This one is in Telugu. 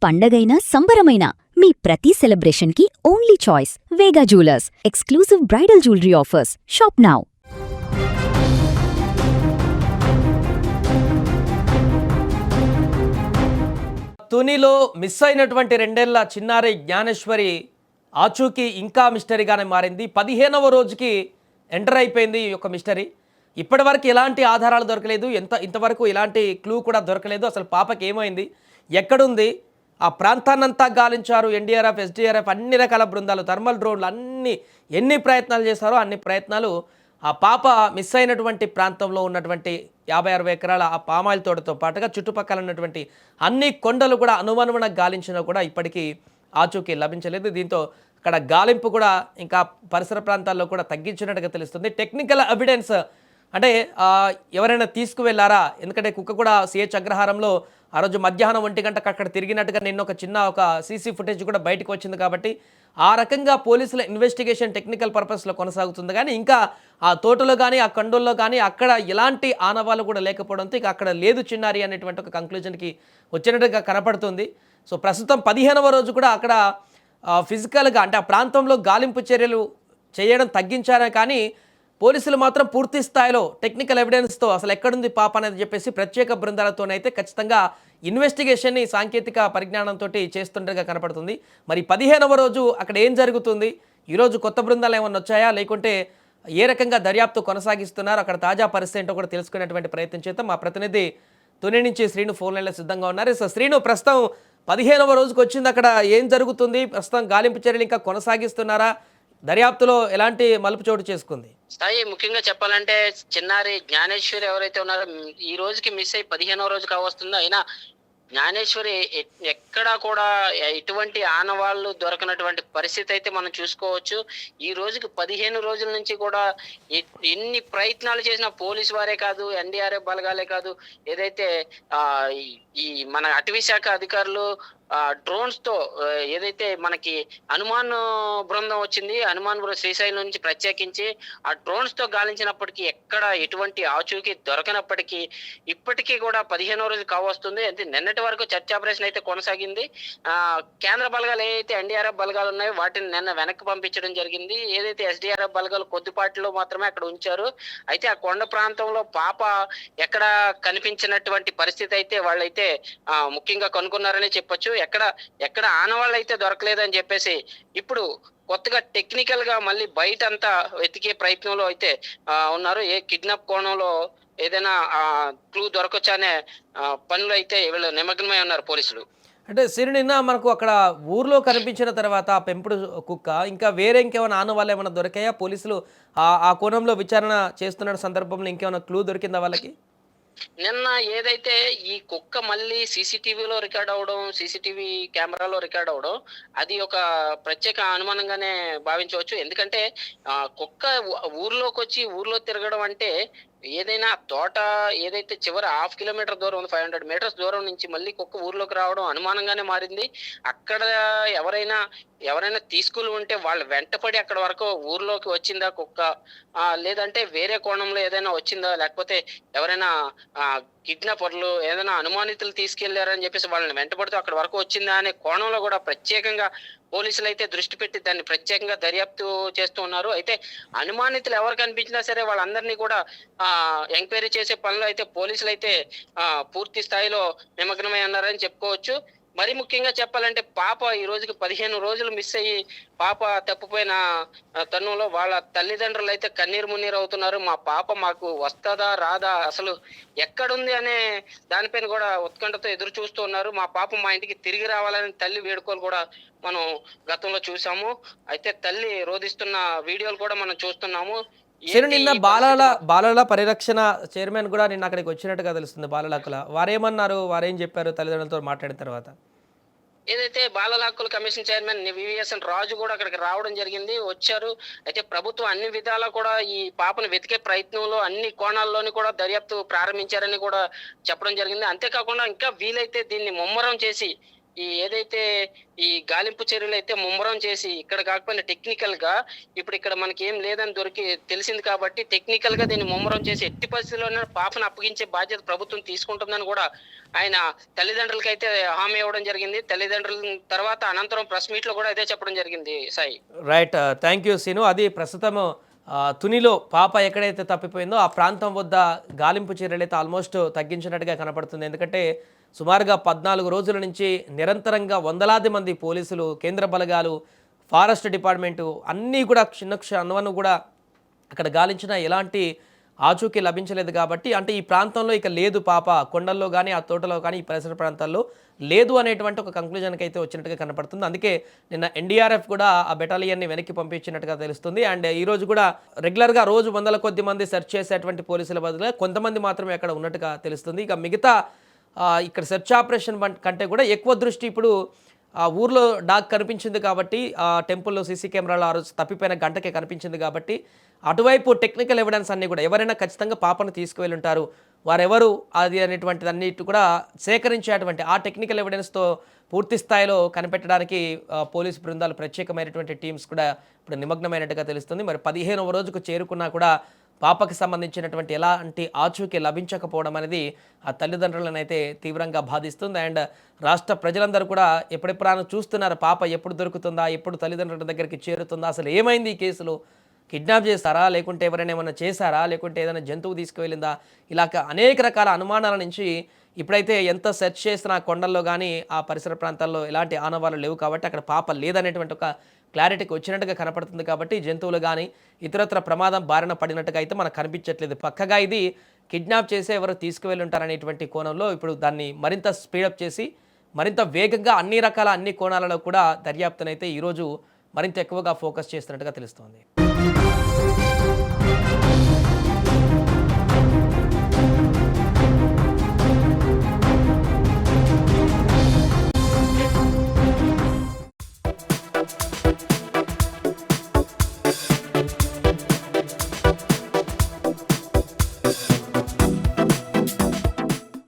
పండగైనా సంబరమైనా మీ ప్రతి సెలబ్రేషన్కి only choice Vega jewellers. Exclusive bridal jewellery offers. Shop now. తునిలో మిస్ అయినటువంటి 2 ఏళ్ల చిన్నారి జ్ఞానేశ్వరి ఆచూకీ ఇంకా మిస్టరీగానే మారింది. 15వ రోజుకి ఎంటర్ అయిపోయింది ఈ యొక్క మిస్టరీ. ఇప్పటివరకు ఎలాంటి ఆధారాలు దొరకలేదు, ఇంతవరకు ఎలాంటి క్లూ కూడా దొరకలేదు. అసలు పాపకి ఏమైంది, ఎక్కడుంది, ఆ ప్రాంతాన్నంతా గాలించారు ఎన్డీఆర్ఎఫ్, ఎస్డీఆర్ఎఫ్, అన్ని రకాల బృందాలు, థర్మల్ డ్రోన్లు, ఎన్ని ప్రయత్నాలు చేశారో అన్ని ప్రయత్నాలు ఆ పాప మిస్ అయినటువంటి ప్రాంతంలో ఉన్నటువంటి 50-60 ఎకరాల ఆ పామాయిల్ తోటతో పాటుగా చుట్టుపక్కల ఉన్నటువంటి అన్ని కొండలు కూడా అనువనువున గాలించినా కూడా ఇప్పటికీ ఆచూకీ లభించలేదు. దీంతో అక్కడ గాలింపు కూడా ఇంకా పరిసర ప్రాంతాల్లో కూడా తగ్గించినట్టుగా తెలుస్తుంది. టెక్నికల్ ఎవిడెన్స్ అంటే ఎవరైనా తీసుకువెళ్ళారా, ఎందుకంటే కుక్క కూడా సిహెచ్ అగ్రహారంలో ఆ రోజు మధ్యాహ్నం 1 గంటకు అక్కడ తిరిగినట్టుగా నిన్న ఒక సీసీ ఫుటేజ్ కూడా బయటకు వచ్చింది. కాబట్టి ఆ రకంగా పోలీసుల ఇన్వెస్టిగేషన్ టెక్నికల్ పర్పస్లో కొనసాగుతుంది. కానీ ఇంకా ఆ తోటలో కానీ ఆ కొండల్లో కానీ అక్కడ ఎలాంటి ఆనవాళ్ళు కూడా లేకపోవడంతో ఇక అక్కడ లేదు చిన్నారి అనేటువంటి ఒక కంక్లూజన్కి వచ్చినట్టుగా కనపడుతుంది. సో ప్రస్తుతం 15వ రోజు కూడా అక్కడ ఫిజికల్గా అంటే ఆ ప్రాంతంలో గాలింపు చర్యలు చేయడం తగ్గించారే కానీ పోలీసులు మాత్రం పూర్తి స్థాయిలో టెక్నికల్ ఎవిడెన్స్తో అసలు ఎక్కడుంది పాప అనేది చెప్పేసి ప్రత్యేక బృందాలతోనైతే ఖచ్చితంగా ఇన్వెస్టిగేషన్ని సాంకేతిక పరిజ్ఞానంతో చేస్తుండగా కనపడుతుంది. మరి 15వ రోజు అక్కడ ఏం జరుగుతుంది, ఈరోజు కొత్త బృందాలు ఏమన్నా వచ్చాయా, లేకుంటే ఏ రకంగా దర్యాప్తు కొనసాగిస్తున్నారు, అక్కడ తాజా పరిస్థితి ఏంటో కూడా తెలుసుకునేటువంటి ప్రయత్నం చేద్దాం. మా ప్రతినిధి తుని నుంచి శ్రీను ఫోన్ లైన్లో సిద్ధంగా ఉన్నారు. సో శ్రీను, ప్రస్తుతం 15వ రోజుకి వచ్చింది, అక్కడ ఏం జరుగుతుంది, ప్రస్తుతం గాలింపు చర్యలు ఇంకా కొనసాగిస్తున్నారా, దర్యాప్తులో ఎలాంటి మలుపు చోటు చేసుకుంది? సాయి, ముఖ్యంగా చెప్పాలంటే చిన్నారి జ్ఞానేశ్వరి ఎవరైతే ఉన్నారో ఈ రోజుకి మిస్ అయ్యి 15వ రోజు కావస్తుందో, అయినా జ్ఞానేశ్వరి ఎక్కడా కూడా ఎటువంటి ఆనవాళ్ళు దొరకనటువంటి పరిస్థితి అయితే మనం చూసుకోవచ్చు. ఈ రోజుకి 15 రోజుల నుంచి కూడా ఎన్ని ప్రయత్నాలు చేసిన పోలీసు వారే కాదు, ఎన్డీఆర్ఎఫ్ బలగాలే కాదు, ఏదైతే ఈ మన అటవీ శాఖ అధికారులు డ్రోన్స్ తో ఏదైతే మనకి హనుమాన్ బృందం వచ్చింది, హనుమాన్ బృందం శ్రీశైలం నుంచి ప్రత్యేకించి ఆ డ్రోన్స్ తో గాలించినప్పటికీ ఎక్కడ ఎటువంటి ఆచూకీ దొరకనప్పటికీ ఇప్పటికీ కూడా 15వ రోజు కావస్తుంది. అంటే నిన్నటి వరకు చర్చ ఆపరేషన్ అయితే కొనసాగింది. కేంద్ర బలగాలు ఏదైతే ఎన్డీఆర్ఎఫ్ బలగాలు ఉన్నాయో వాటిని నిన్న వెనక్కి పంపించడం జరిగింది. ఏదైతే ఎస్డీఆర్ఎఫ్ బలగాలు కొద్దిపాటిలో మాత్రమే అక్కడ ఉంచారు. అయితే ఆ కొండ ప్రాంతంలో పాప ఎక్కడ కనిపించినటువంటి పరిస్థితి అయితే వాళ్ళైతే ముఖ్యంగా కనుక్కున్నారని చెప్పొచ్చు. ఎక్కడ ఆనవాళ్ళు అయితే దొరకలేదని చెప్పేసి ఇప్పుడు కొత్తగా టెక్నికల్ గా మళ్ళీ బయట అంతా వెతికే ప్రయత్నంలో అయితే ఉన్నారు. ఏ కిడ్నాప్ కోణంలో ఏదైనా క్లూ దొరకొచ్చా అనే పనులు అయితే వీళ్ళు నిమగ్నమై ఉన్నారు పోలీసులు. అంటే నిన్న మనకు అక్కడ ఊర్లో కనిపించిన తర్వాత ఆ పెంపుడు కుక్క ఇంకా వేరే ఇంకేమైనా ఆనవాళ్ళు ఏమైనా దొరికాయా? పోలీసులు ఆ కోణంలో విచారణ చేస్తున్న సందర్భంలో ఇంకేమైనా క్లూ దొరికిందా వాళ్ళకి? నిన్న ఏదైతే ఈ కుక్క మళ్ళీ సీసీటీవీలో రికార్డ్ అవడం, సీసీటీవీ కెమెరాలో రికార్డ్ అవడం, అది ఒక ప్రత్యేక అనుమానంగానే భావించవచ్చు. ఎందుకంటే కుక్క ఊర్లోకి వచ్చి ఊర్లో తిరగడం అంటే ఏదైనా తోట ఏదైతే చివరి 1/2 కిలోమీటర్ దూరం ఉంది, 500 మీటర్స్ దూరం నుంచి మళ్ళీ కుక్క ఊర్లోకి రావడం అనుమానంగానే మారింది. అక్కడ ఎవరైనా తీసుకుని ఉంటే వాళ్ళు వెంటపడి అక్కడ వరకు ఊర్లోకి వచ్చిందా కుక్క, లేదంటే వేరే కోణంలో ఏదైనా వచ్చిందా, లేకపోతే ఎవరైనా కిడ్నాపర్లు ఏదైనా అనుమానితులు తీసుకెళ్లారని చెప్పేసి వాళ్ళని వెంటపడుతూ అక్కడ వరకు వచ్చిందా అనే కోణంలో కూడా ప్రత్యేకంగా పోలీసులు అయితే దృష్టి పెట్టి దాన్ని ప్రత్యేకంగా దర్యాప్తు చేస్తూ ఉన్నారు. అయితే అనుమానితులు ఎవరు కనిపించినా సరే వాళ్ళందరినీ కూడా ఎంక్వైరీ చేసే పనిలో అయితే పోలీసులు అయితే పూర్తి స్థాయిలో నిమగ్నమై ఉన్నారని చెప్పుకోవచ్చు. మరి ముఖ్యంగా చెప్పాలంటే పాప ఈ రోజుకి 15 రోజులు మిస్ అయ్యి పాప తప్పిపోయిన తరుణంలో వాళ్ళ తల్లిదండ్రులు అయితే కన్నీరు మున్నీరు అవుతున్నారు. మా పాప మాకు వస్తుందా రాదా, అసలు ఎక్కడుంది అనే దానిపైన కూడా ఉత్కంఠతో ఎదురు చూస్తూ ఉన్నారు. మా పాప మా ఇంటికి తిరిగి రావాలని తల్లి వేడుకోలు కూడా మనం గతంలో చూసాము. అయితే తల్లి రోధిస్తున్న వీడియోలు కూడా మనం చూస్తున్నాము. నిన్న బాలల పరిరక్షణ చైర్మన్ కూడా నిన్న అక్కడికి వచ్చినట్టుగా తెలుస్తుంది. బాలల హక్కుల వారేమన్నారు, వారేం చెప్పారు తల్లిదండ్రులతో మాట్లాడిన తర్వాత? ఏదైతే బాలల హక్కుల కమిషన్ చైర్మన్ వివిఎస్ఎన్ రాజు కూడా అక్కడికి రావడం జరిగింది, వచ్చారు. అయితే ప్రభుత్వం అన్ని విధాలా కూడా ఈ పాపను వెతికే ప్రయత్నంలో అన్ని కోణాల్లోని కూడా దర్యాప్తు ప్రారంభించారని కూడా చెప్పడం జరిగింది. అంతేకాకుండా ఇంకా వీలైతే దీన్ని ముమ్మరం చేసి ఈ ఏదైతే ఈ గాలింపు చర్యలు అయితే ముమ్మరం చేసి ఇక్కడ కాకపోయినా టెక్నికల్ గా ఇప్పుడు ఇక్కడ మనకి ఏం లేదని తెలిసింది కాబట్టి టెక్నికల్ గా దీన్ని ముమ్మరం చేసి ఎట్టి పరిస్థితుల్లోనే పాపను అప్పగించే బాధ్యత ప్రభుత్వం తీసుకుంటుందని కూడా ఆయన తల్లిదండ్రులకి అయితే హామీ ఇవ్వడం జరిగింది. తల్లిదండ్రుల తర్వాత అనంతరం ప్రెస్ మీట్ లో కూడా ఇదే చెప్పడం జరిగింది Sai. Right, thank you Seenu. అది ప్రస్తుతం తునిలో పాప ఎక్కడైతే తప్పిపోయిందో ఆ ప్రాంతం వద్ద గాలింపు చర్యలు అయితే ఆల్మోస్ట్ తగ్గించినట్టుగా కనపడుతుంది. ఎందుకంటే సుమారుగా 14 రోజుల నుంచి నిరంతరంగా వందలాది మంది పోలీసులు, కేంద్ర బలగాలు, ఫారెస్ట్ డిపార్ట్మెంటు అన్నీ కూడా క్షణం కూడా అక్కడ గాలించినా ఎలాంటి ఆచూకీ లభించలేదు. కాబట్టి అంటే ఈ ప్రాంతంలో ఇక లేదు పాప, కొండల్లో కానీ ఆ తోటలో కానీ ఈ పరిసర ప్రాంతాల్లో లేదు అనేటువంటి ఒక కంక్లూజన్కి అయితే వచ్చినట్టుగా కనపడుతుంది. అందుకే నిన్న ఎన్డీఆర్ఎఫ్ కూడా ఆ బెటాలియన్ని వెనక్కి పంపించినట్టుగా తెలుస్తుంది. అండ్ ఈరోజు కూడా రెగ్యులర్గా రోజు వందల కొద్ది మంది సెర్చ్ చేసేటువంటి పోలీసుల బదులుగా కొంతమంది మాత్రమే అక్కడ ఉన్నట్టుగా తెలుస్తుంది. ఇక మిగతా ఇక్కడ సెర్చ్ ఆపరేషన్ కంటే కూడా ఎక్కువ దృష్టి ఇప్పుడు ఆ ఊర్లో డాగ్ కనిపించింది కాబట్టి, ఆ టెంపుల్లో సీసీ కెమెరాలో ఆ రోజు తప్పిపోయిన గంటకే కనిపించింది కాబట్టి అటువైపు టెక్నికల్ ఎవిడెన్స్ అన్నీ కూడా ఎవరైనా ఖచ్చితంగా పాపను తీసుకువెళ్ళి ఉంటారు, వారెవరు అది అనేటువంటిది అన్నిటి కూడా సేకరించేటువంటి ఆ టెక్నికల్ ఎవిడెన్స్తో పూర్తి స్థాయిలో కనిపెట్టడానికి పోలీసు బృందాలు ప్రత్యేకమైనటువంటి టీమ్స్ కూడా ఇప్పుడు నిమగ్నమైనట్టుగా తెలుస్తుంది. మరి 15వ రోజుకు చేరుకున్నా కూడా పాపకి సంబంధించినటువంటి ఎలాంటి ఆచూకీ లభించకపోవడం అనేది ఆ తల్లిదండ్రులను అయితే తీవ్రంగా బాధిస్తుంది. అండ్ రాష్ట్ర ప్రజలందరూ కూడా ఎప్పుడెప్పుడైనా చూస్తున్నారు పాప ఎప్పుడు దొరుకుతుందా, ఎప్పుడు తల్లిదండ్రుల దగ్గరికి చేరుతుందా, అసలు ఏమైంది ఈ కేసులో, కిడ్నాప్ చేస్తారా, లేకుంటే ఎవరైనా ఏమైనా చేశారా, లేకుంటే ఏదైనా జంతువు తీసుకువెళ్ళిందా, ఇలా అనేక రకాల అనుమానాల నుంచి ఇప్పుడైతే ఎంత సెర్చ్ చేసినా కొండల్లో కానీ ఆ పరిసర ప్రాంతాల్లో ఎలాంటి ఆనవాళ్ళు లేవు కాబట్టి అక్కడ పాప లేదనేటువంటి ఒక క్లారిటీకి వచ్చినట్టుగా కనపడుతుంది. కాబట్టి జంతువులు కానీ ఇతరత్ర ప్రమాదం బారిన పడినట్టుగా అయితే మనకు కనిపించట్లేదు. పక్కగా ఇది కిడ్నాప్ చేసే ఎవరు తీసుకువెళ్ళి ఉంటారనేటువంటి కోణంలో ఇప్పుడు దాన్ని మరింత స్పీడప్ చేసి మరింత వేగంగా అన్ని కోణాలలో కూడా దర్యాప్తునైతే ఈరోజు మరింత ఎక్కువగా ఫోకస్ చేస్తున్నట్టుగా తెలుస్తోంది.